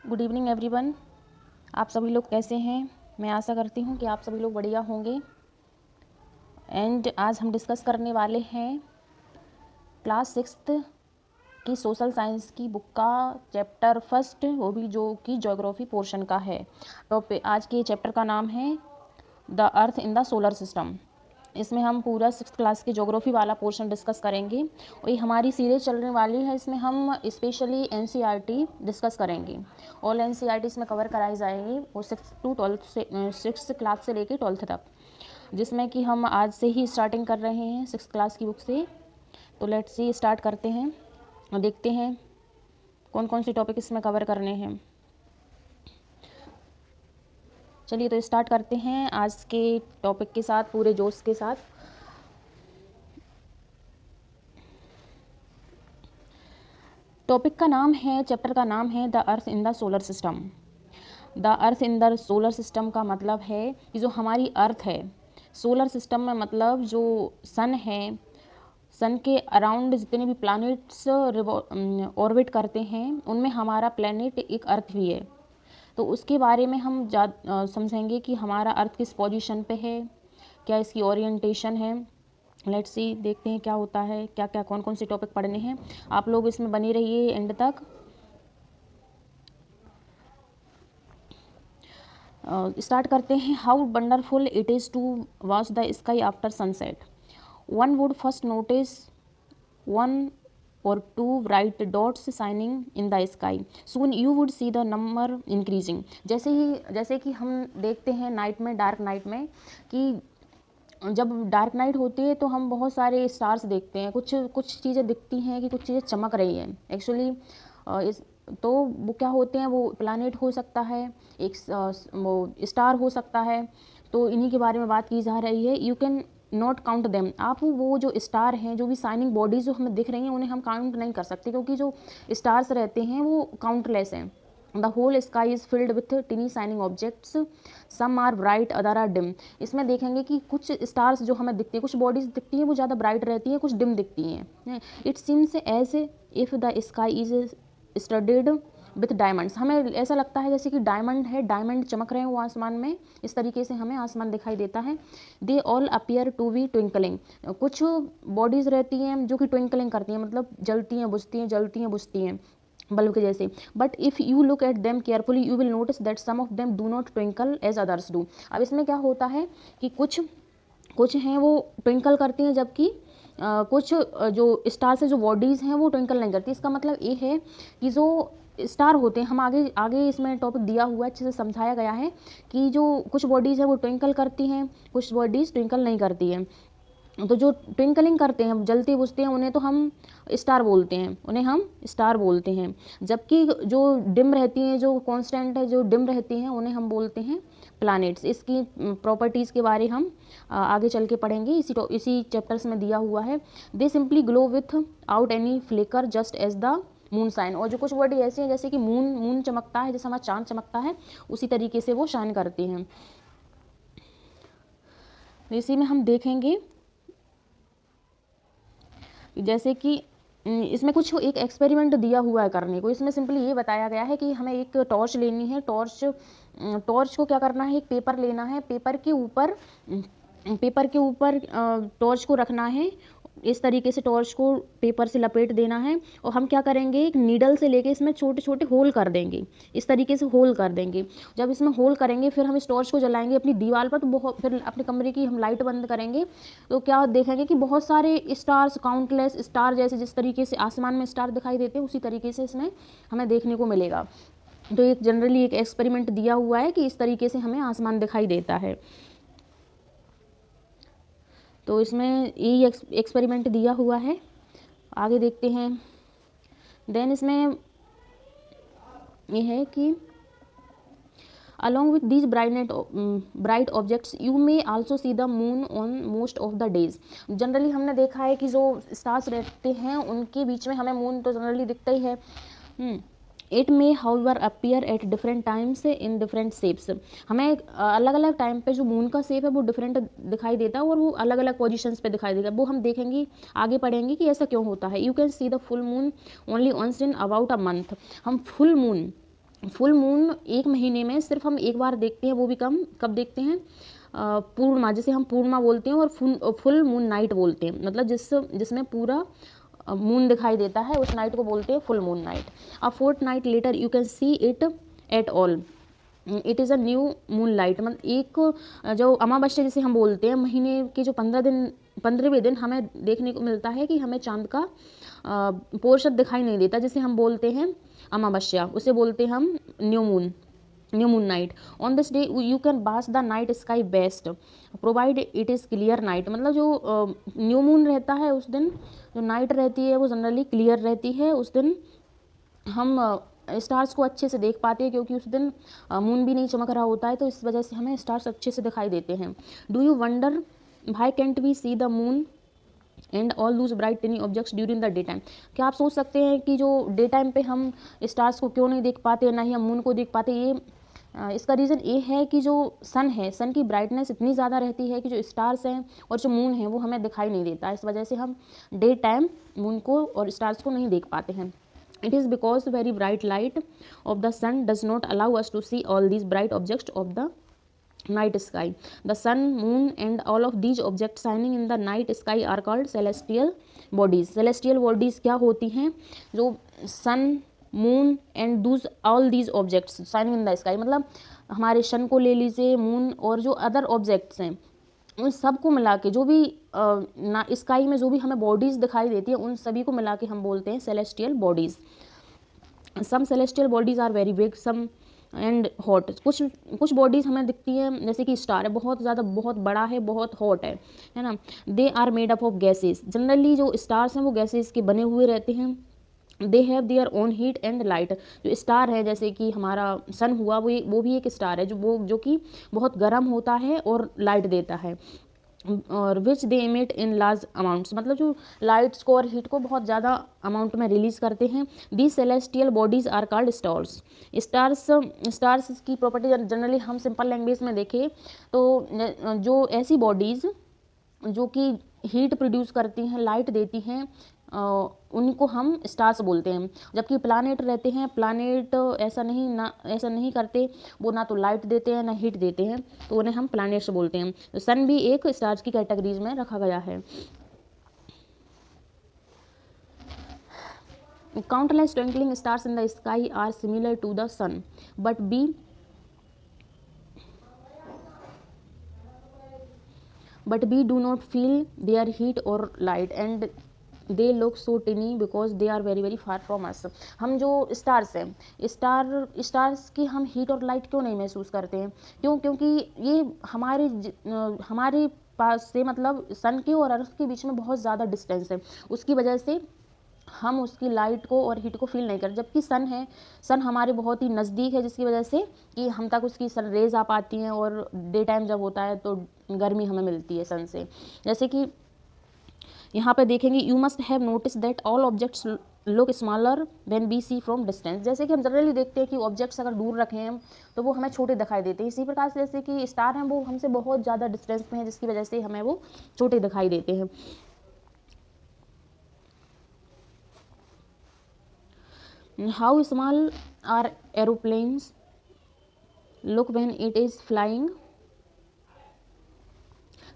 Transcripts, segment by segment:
Good evening everyone. आप सभी लोग कैसे हैं? मैं आशा करती हूँ कि आप सभी लोग बढ़िया होंगे। एंड आज हम डिस्कस करने वाले हैं क्लास 6th की सोशल साइंस की बुक का चैप्टर फर्स्ट, वो भी जो कि ज्योग्राफी पोर्शन का है। टॉपिक आज के चैप्टर का नाम है the earth in the solar system. इसमें हम पूरा 6th क्लास के ज्योग्राफी वाला पोर्शन डिस्कस करेंगे और ये हमारी सीरीज चलने वाली है। इसमें हम स्पेशली एनसीईआरटी डिस्कस करेंगे। ऑल एनसीईआरटी इसमें कवर कराई जाएगी और 6th to 12th से 6th क्लास से लेके 12th तक, जिसमें कि हम आज से ही स्टार्टिंग कर रहे हैं 6th क्लास की बुक से। तो लेट्स सी स्टार्ट करते हैं और देखते हैं कौन कौन से टॉपिक इसमें कवर करने हैं। चलिए तो स्टार्ट करते हैं आज के टॉपिक के साथ, पूरे जोश के साथ। टॉपिक का नाम है, चैप्टर का नाम है the earth in the solar system. The earth in the solar system का मतलब है कि जो हमारी अर्थ है, सोलर सिस्टम में मतलब जो सन है, सन के अराउंड जितने भी प्लैनेट्स ऑर्बिट करते हैं उनमें हमारा प्लैनेट एक अर्थ भी है। तो उसके बारे में हम समझेंगे कि हमारा अर्थ किस पोजीशन पे है, क्या इसकी ओरिएंटेशन है। लेट्स सी, देखते हैं क्या होता है, क्या क्या कौन कौन से टॉपिक पढ़ने हैं। आप लोग इसमें बने रहिए एंड तक। स्टार्ट करते हैं। How wonderful it is to watch the sky after sunset. One would first notice one or two bright dots shining in the sky. Soon you would see the number increasing. जैसे कि हम देखते हैं night में, dark night में, कि जब dark night होती है तो हम बहुत सारे स्टार्स देखते हैं। कुछ चीज़ें दिखती हैं कि कुछ चीज़ें चमक रही हैं एक्चुअली। तो वो क्या होते हैं, वो प्लैनेट हो सकता है, एक वो स्टार हो सकता है। तो इन्हीं के बारे में बात की जा रही है। You can not count them. आप वो जो स्टार हैं, जो भी शाइनिंग बॉडीज जो हमें दिख रही हैं, उन्हें हम काउंट नहीं कर सकते, क्योंकि जो स्टार्स रहते हैं वो काउंटलेस हैं। The whole sky is filled with tiny shining objects, some are bright other are dim. इसमें देखेंगे कि कुछ स्टार्स जो हमें दिखती हैं, कुछ बॉडीज दिखती हैं वो ज़्यादा ब्राइट रहती हैं, कुछ डिम दिखती हैं। It seems as if the sky is studded with diamonds. हमें ऐसा लगता है जैसे कि डायमंड है, डायमंड चमक रहे हैं वो आसमान में। इस तरीके से हमें आसमान दिखाई देता है। They all appear to be twinkling. कुछ बॉडीज़ रहती हैं जो कि ट्विंकलिंग करती हैं, मतलब जलती हैं बुझती हैं, जलती हैं बुझती हैं, बल्ब के जैसे। But if you look at them carefully you will notice that some of them do not twinkle as others do. अब इसमें क्या होता है कि कुछ हैं वो ट्विंकल करती हैं, जबकि कुछ जो स्टार से जो बॉडीज़ हैं वो ट्विंकल नहीं करती। इसका मतलब ये है कि जो स्टार होते हैं, हम आगे आगे इसमें टॉपिक दिया हुआ है, अच्छे से समझाया गया है कि जो कुछ बॉडीज़ हैं वो ट्विंकल करती हैं, कुछ बॉडीज़ ट्विंकल नहीं करती हैं। तो जो ट्विंकलिंग करते हैं, जलते बुझते हैं, उन्हें तो हम स्टार बोलते हैं, उन्हें हम स्टार बोलते हैं। जबकि जो डिम रहती हैं, जो कांस्टेंट है, जो डिम रहती हैं, उन्हें हम बोलते हैं प्लैनेट्स। इसकी प्रॉपर्टीज़ के बारे हम आगे चल के पढ़ेंगे, इसी चैप्टर्स में दिया हुआ है। They simply glow without any flicker just as the moon shine. और जो कुछ बॉडी ऐसी हैं जैसे कि मून चमकता है, जैसे हमारा चांद चमकता है, उसी तरीके से वो शाइन करती हैं। इसी में हम देखेंगे जैसे कि इसमें कुछ एक एक्सपेरिमेंट दिया हुआ है करने को। इसमें सिंपली ये बताया गया है कि हमें एक टॉर्च लेनी है। टॉर्च को क्या करना है, एक पेपर लेना है, पेपर के ऊपर टॉर्च को रखना है। इस तरीके से टॉर्च को पेपर से लपेट देना है और हम क्या करेंगे, एक नीडल से लेके इसमें छोटे छोटे होल कर देंगे। इस तरीके से होल कर देंगे। जब इसमें होल करेंगे फिर हम इस टॉर्च को जलाएंगे अपनी दीवार पर। तो फिर अपने कमरे की हम लाइट बंद करेंगे तो क्या देखेंगे कि बहुत सारे स्टार्स, काउंटलेस स्टार, जैसे जिस तरीके से आसमान में स्टार दिखाई देते हैं उसी तरीके से इसमें हमें देखने को मिलेगा। तो एक जनरली एक एक्सपेरिमेंट दिया हुआ है कि इस तरीके से हमें आसमान दिखाई देता है। तो इसमें यही एक्सपेरिमेंट दिया हुआ है। आगे देखते हैं। देन इसमें ये है कि along with these bright objects you may also see the moon on most of the days. Generally हमने देखा है कि जो स्टार्स रहते हैं उनके बीच में हमें मून तो जनरली दिखता ही है। It may however appear at different times in different shapes. हमें अलग अलग टाइम पे जो मून का शेप है वो डिफरेंट दिखाई देता है और वो अलग अलग पोजीशंस पे दिखाई देगा। वो हम देखेंगे, आगे पढ़ेंगे कि ऐसा क्यों होता है। You can see the full moon only once in about a month. हम फुल मून फुल मून एक महीने में सिर्फ हम एक बार देखते हैं, वो भी कब देखते हैं, पूर्णिमा, जिसे हम पूर्णिमा बोलते हैं, और फुल मून नाइट बोलते हैं, मतलब जिसमें पूरा मून दिखाई देता है, उस नाइट को बोलते हैं full moon night. A fourth night later you can see it at all, it is a new moon light. मतलब एक जो अमावस्या जिसे हम बोलते हैं, महीने के जो 15वें दिन हमें देखने को मिलता है कि हमें चांद का पोर्शन दिखाई नहीं देता, जिसे हम बोलते हैं अमावस्या, उसे बोलते हैं हम new moon night. On this day you can bask the night sky best provide it is clear night. मतलब जो न्यू मून रहता है उस दिन जो नाइट रहती है वो जनरली क्लियर रहती है, उस दिन हम स्टार्स को अच्छे से देख पाते हैं, क्योंकि उस दिन मून भी नहीं चमक रहा होता है, तो इस वजह से हमें स्टार्स अच्छे से दिखाई देते हैं। Do you wonder why can't we see the moon and all those bright tiny objects during the day time. क्या आप सोच सकते हैं कि जो डे टाइम पे हम स्टार्स को क्यों नहीं देख पाते, ना ही हम मून को देख पाते? इसका रीज़न ये है कि जो सन है, सन की ब्राइटनेस इतनी ज़्यादा रहती है कि जो स्टार्स हैं और जो मून है वो हमें दिखाई नहीं देता, इस वजह से हम डे टाइम मून को और स्टार्स को नहीं देख पाते हैं। It is because very bright light of the sun does not allow us to see all these bright objects of the night sky. The sun, moon and all of these objects shining in the night sky are called celestial bodies. Celestial bodies क्या होती हैं? जो sun, moon and those all these objects shining in the sky, मतलब हमारे सन को ले लीजिए, moon और जो अदर ऑब्जेक्ट्स हैं उन सब को मिला के जो भी ना स्काई में जो भी हमें बॉडीज़ दिखाई देती है, उन सभी को मिला के हम बोलते हैं celestial bodies. Some celestial bodies are very big some and hot. कुछ बॉडीज़ हमें दिखती हैं जैसे कि स्टार है, बहुत ज़्यादा बहुत बड़ा है, बहुत हॉट है ना। They are made up of gases. Generally जो स्टार्स हैं वो गैसेस के बने हुए रहते हैं। They have their own heat and light. जो स्टार है जैसे कि हमारा सन हुआ, वो भी एक स्टार है जो कि बहुत गर्म होता है और लाइट देता है, और विच दे इमिट इन लार्ज अमाउंट्स, मतलब जो लाइट्स को और हीट को बहुत ज़्यादा अमाउंट में रिलीज करते हैं। The celestial bodies are called stars. Stars की प्रॉपर्टी जनरली हम सिंपल लैंग्वेज में देखें तो जो ऐसी बॉडीज़ जो कि हीट प्रोड्यूस करती हैं, लाइट देती हैं, उनको हम स्टार्स बोलते हैं। जबकि प्लानेट रहते हैं, प्लानेट ऐसा नहीं करते, वो ना तो लाइट देते हैं ना हीट देते हैं, तो उन्हें हम प्लानेट्स बोलते हैं। तो सन भी एक स्टार्स की कैटेगरीज में रखा गया है। Countless twinkling stars in the sky are similar to the sun, but we do not feel their heat or light and they look so tiny because they are very very far from us। हम जो stars हैं, stars की हम heat और light क्यों नहीं महसूस करते हैं? क्योंकि ये हमारे पास से, मतलब सन के और अर्थ के बीच में बहुत ज़्यादा डिस्टेंस है, उसकी वजह से हम उसकी लाइट को और हीट को फील नहीं करते। जबकि सन हमारे बहुत ही नज़दीक है, जिसकी वजह से कि हम तक उसकी सन रेज आ पाती हैं, और डे टाइम जब होता है तो गर्मी हमें मिलती है सन से। जैसे कि यहाँ पे देखेंगे, you must have notice that all objects look smaller when we see from distance. जैसे कि हम जनरली देखते हैं कि ऑब्जेक्ट्स अगर दूर रखें हम तो वो हमें छोटे दिखाई देते हैं। इसी प्रकार से जैसे कि स्टार हैं, वो हमसे बहुत ज़्यादा डिस्टेंस में है, जिसकी वजह से हमें वो छोटे दिखाई देते हैं। How small are aeroplanes look when it is flying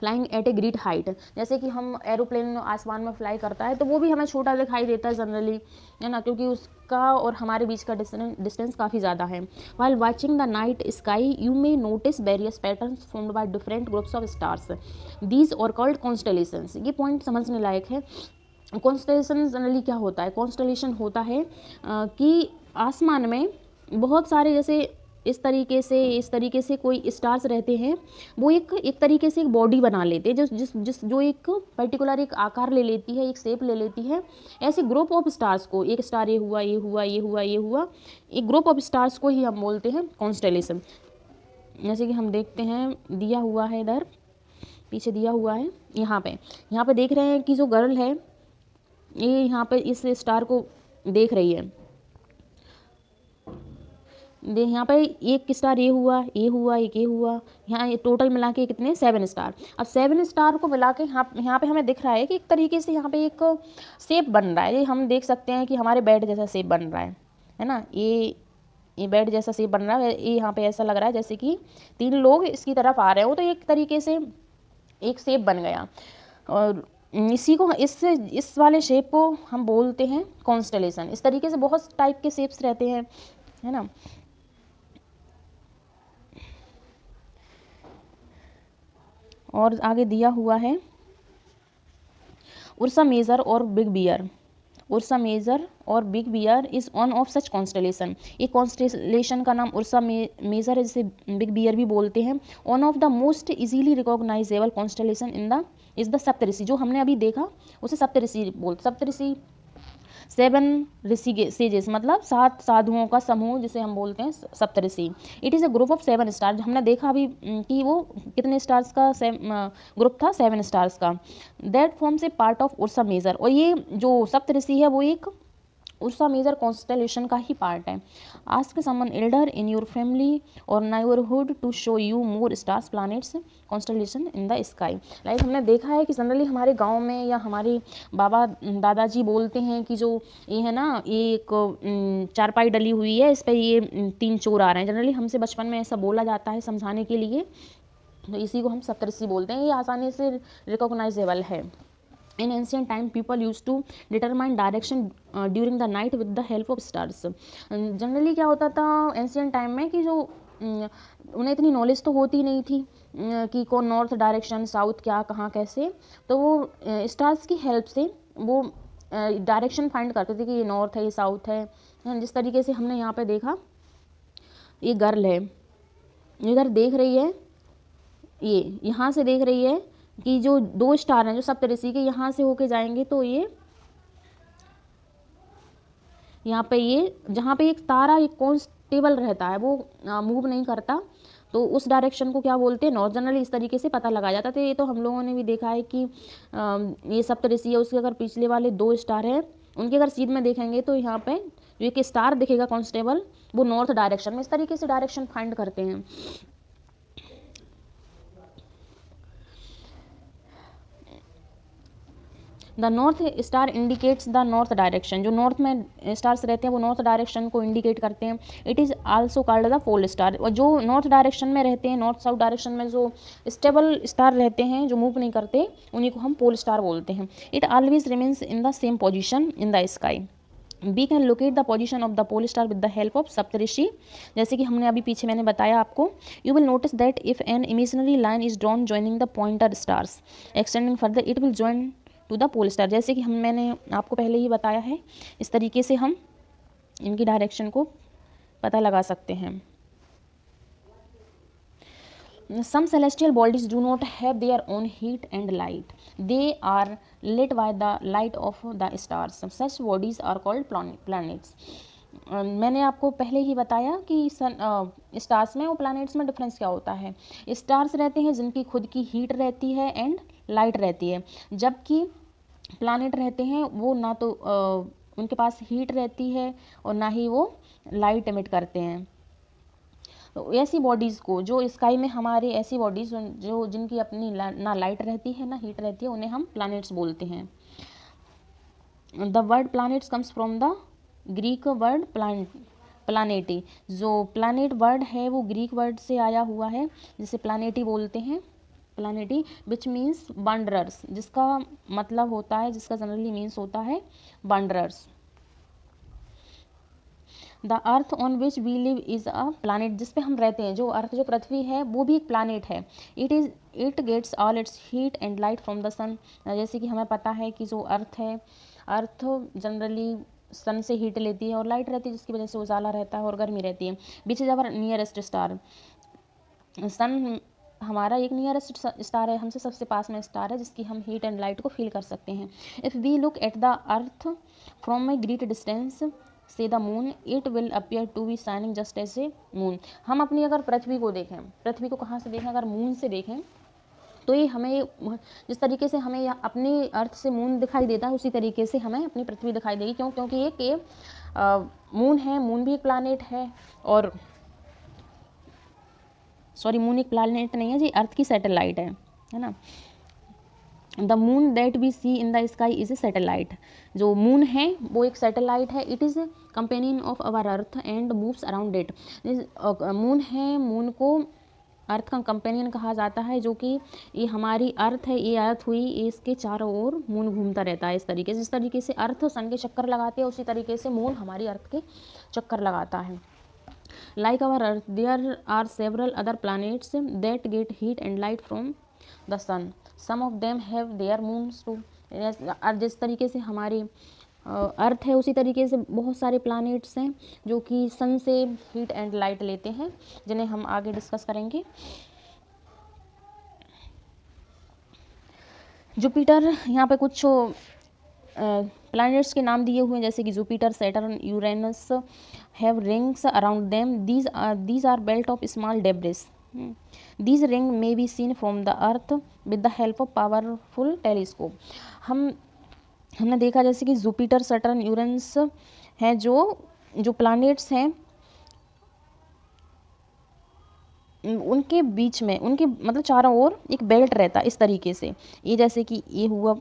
at a great height. जैसे कि हम एरोप्लेन आसमान में फ्लाई करता है तो वो भी हमें छोटा दिखाई देता है जनरली, है ना, क्योंकि उसका और हमारे बीच का डिस्टेंस काफ़ी ज़्यादा है। While watching the night sky you may notice various patterns formed by different groups of stars, these और कॉल्ड कॉन्स्टेलेशंस। ये पॉइंट समझने लायक है। कॉन्स्टेलेशन जनरली क्या होता है? कॉन्स्टेलेशन होता है कि आसमान में बहुत सारे, जैसे इस तरीके से कोई स्टार्स रहते हैं, वो एक तरीके से एक बॉडी बना लेते हैं, जो एक पर्टिकुलर एक आकार ले लेती है, एक शेप ले लेती है। ऐसे ग्रुप ऑफ स्टार्स को, एक स्टार ये हुआ, एक ग्रुप ऑफ स्टार्स को ही हम बोलते हैं कॉन्स्टेलेशन। जैसे कि हम देखते हैं, दिया हुआ है इधर पीछे दिया हुआ है, यहाँ पे देख रहे हैं कि जो गर्ल है ये यहाँ पे इस स्टार को देख रही है। यहाँ पे एक स्टार ये हुआ, एक ये हुआ, यहाँ ये टोटल मिला के कितने? 7 स्टार। अब 7 स्टार को मिला के यहाँ पे हमें दिख रहा है कि एक तरीके से यहाँ पे एक शेप बन रहा है। ये हम देख सकते हैं कि हमारे बेड जैसा शेप बन रहा है ना। ये ये बेड जैसा शेप बन रहा है, ये यहाँ पे ऐसा लग रहा है जैसे कि 3 लोग इसकी तरफ आ रहे हो, तो एक तरीके से एक शेप बन गया। और इसी को इस वाले शेप को हम बोलते हैं कॉन्स्टेलेशन। इस तरीके से बहुत टाइप के शेप्स रहते हैं, है ना। और आगे दिया हुआ है उर्सा मेजर और बिग बियर। उर्सा मेजर और Big Bear is one of such constellation. ये कॉन्स्टेलेशन का नाम उर्सा मेजर है, जिसे बिग बियर भी बोलते हैं। One of the most easily recognizable constellation in the is the Saptarishi. जो हमने अभी देखा उसे सप्तऋषि बोलते। सप्तऋषि 7 ऋषि सेजेस, मतलब 7 साधुओं का समूह जिसे हम बोलते हैं Saptarishi. It is a group of 7 star. हमने देखा अभी कि वो कितने स्टार्स का ग्रुप था, 7 स्टार्स का। That forms a part of Ursa Major. और ये जो सप्तऋषि है वो एक उर्सा मेजर कॉन्स्टेलेशन का ही पार्ट है। Ask someone elder in your family और neighbourhood to show you more stars planets constellation in the sky. Like हमने देखा है कि जनरली हमारे गांव में या हमारे बाबा दादाजी बोलते हैं कि जो ये है ना, ये एक चारपाई डली हुई है, इस पर ये 3 चोर आ रहे हैं। जनरली हमसे बचपन में ऐसा बोला जाता है समझाने के लिए, तो इसी को हम सप्तऋषि बोलते हैं। ये आसानी से रिकॉग्नाइजेबल है। In ancient time, people used to determine direction during the night with the help of stars. Generally क्या होता था एंशियंट टाइम में कि जो उन्हें इतनी नॉलेज तो होती नहीं थी कि कौन नॉर्थ डायरेक्शन, साउथ क्या, कहाँ, कैसे, तो वो स्टार्स की हेल्प से वो डायरेक्शन फाइंड करते थे कि ये नॉर्थ है, ये साउथ है। जिस तरीके से हमने यहाँ पे देखा, ये गर्ल है, इधर देख रही है, ये यहाँ से देख रही है कि जो 2 स्टार हैं जो सप्तऋषि के यहाँ से होके जाएंगे, तो ये यहाँ पे ये जहाँ पे एक तारा एक कॉन्स्टेबल रहता है वो मूव नहीं करता, तो उस डायरेक्शन को क्या बोलते हैं, नॉर्थ। जनरली इस तरीके से पता लगा जाता था। ये तो हम लोगों ने भी देखा है कि ये सप्तऋषि है, उसके अगर पिछले वाले 2 स्टार हैं, उनके अगर सीध में देखेंगे तो यहाँ पे जो एक स्टार दिखेगा कॉन्स्टेबल, वो नॉर्थ डायरेक्शन में। इस तरीके से डायरेक्शन फाइंड करते हैं। The north star indicates the north direction. जो नॉर्थ में स्टार्स रहते हैं वो नॉर्थ डायरेक्शन को इंडिकेट करते हैं। It is also called the pole star. और जो नॉर्थ डायरेक्शन में रहते हैं, नॉर्थ साउथ डायरेक्शन में जो स्टेबल स्टार रहते हैं, जो मूव नहीं करते, उन्हीं को हम पोल स्टार बोलते हैं। It always remains in the same position in the sky. We can locate the position of the pole star with the help of Saptarishi. जैसे कि हमने अभी पीछे मैंने बताया आपको, you will notice that if an imaginary line is drawn joining the pointer stars extending further, it will join to the pole star. जैसे कि मैंने आपको पहले ही बताया है, इस तरीके से हम इनकी डायरेक्शन को पता लगा सकते हैं। Some celestial bodies do not have their own heat and light. They are lit by the light of the stars. Such bodies are called planets. मैंने आपको पहले ही बताया कि स्टार्स में और प्लैनेट्स में डिफरेंस क्या होता है। स्टार्स रहते हैं जिनकी खुद की हीट रहती है एंड लाइट रहती है, जबकि प्लैनेट रहते हैं वो ना तो उनके पास हीट रहती है और ना ही वो लाइट एमिट करते हैं। तो ऐसी बॉडीज़ को जो स्काई में हमारे, ऐसी बॉडीज़ जो जिनकी अपनी ना लाइट रहती है ना हीट रहती है, उन्हें हम प्लैनेट्स बोलते हैं। The word planets comes from the Greek word planetai. जो प्लैनेट वर्ड है वो ग्रीक वर्ड से आया हुआ है, जिसे प्लानेटी बोलते हैं, प्लानेटी, विच मीन्स वंडरर्स, जिसका मतलब होता है, जिसका जनरली मीन्स होता है wanderers. The earth on which we live is a planet. जिस पे हम रहते हैं, जो अर्थ, जो पृथ्वी है, वो भी एक प्लानट है। It gets all its heat and light from the sun. जैसे कि हमें पता है कि जो अर्थ है, अर्थ जनरली सन से हीट लेती है और लाइट रहती है, जिसकी वजह से उजाला रहता है और गर्मी रहती है। Which is our nearest star. Sun हमारा एक नियरेस्ट स्टार है, हमसे सबसे पास में स्टार है, जिसकी हम हीट एंड लाइट को फील कर सकते हैं। If we look at the earth from a great distance से the moon, it will appear to be shining just as a moon. हम अपनी अगर पृथ्वी को देखें, पृथ्वी को कहाँ से देखें, अगर मून से देखें, तो ये हमें, जिस तरीके से हमें अपनी अर्थ से मून दिखाई देता है, उसी तरीके से हमें अपनी पृथ्वी दिखाई देगी। क्यों? क्योंकि ये मून है, मून भी एक प्लानेट है, और सॉरी, मून एक प्लानेट नहीं है जी, अर्थ की सैटेलाइट है ना। The moon that we see in the sky is a satellite. जो मून है वो एक सैटेलाइट है। It is companion of our earth and moves around it. Moon है, मून को अर्थ का कंपेनियन कहा जाता है, जो कि ये हमारी अर्थ है, ये अर्थ हुई, इसके चारों ओर मून घूमता रहता है। इस तरीके से, जिस तरीके से अर्थ सन के चक्कर लगाते हैं उसी तरीके से मून हमारी अर्थ के चक्कर लगाता है। Like our Earth, there are several other planets that get heat and light from the sun. Some of them have their moons too. जिस तरीके से हमारी अर्थ है उसी तरीके से बहुत सारे प्लैनेट्स हैं जो कि सन से हीट एंड लाइट लेते हैं, जिन्हें हम आगे डिस्कस करेंगे। जुपिटर, यहाँ पे कुछ प्लैनेट्स के नाम दिए हुए हैं, जैसे कि Jupiter, Saturn, Uranus have rings around them. These are belt of small debris. These ring may be seen from the earth with the help of powerful telescope. हमने देखा जैसे कि जुपिटर, सैटर्न, यूरेनस हैं, जो प्लैनेट्स हैं, उनके बीच में, उनके मतलब चारों ओर एक बेल्ट रहता है इस तरीके से। ये जैसे कि ये हुआ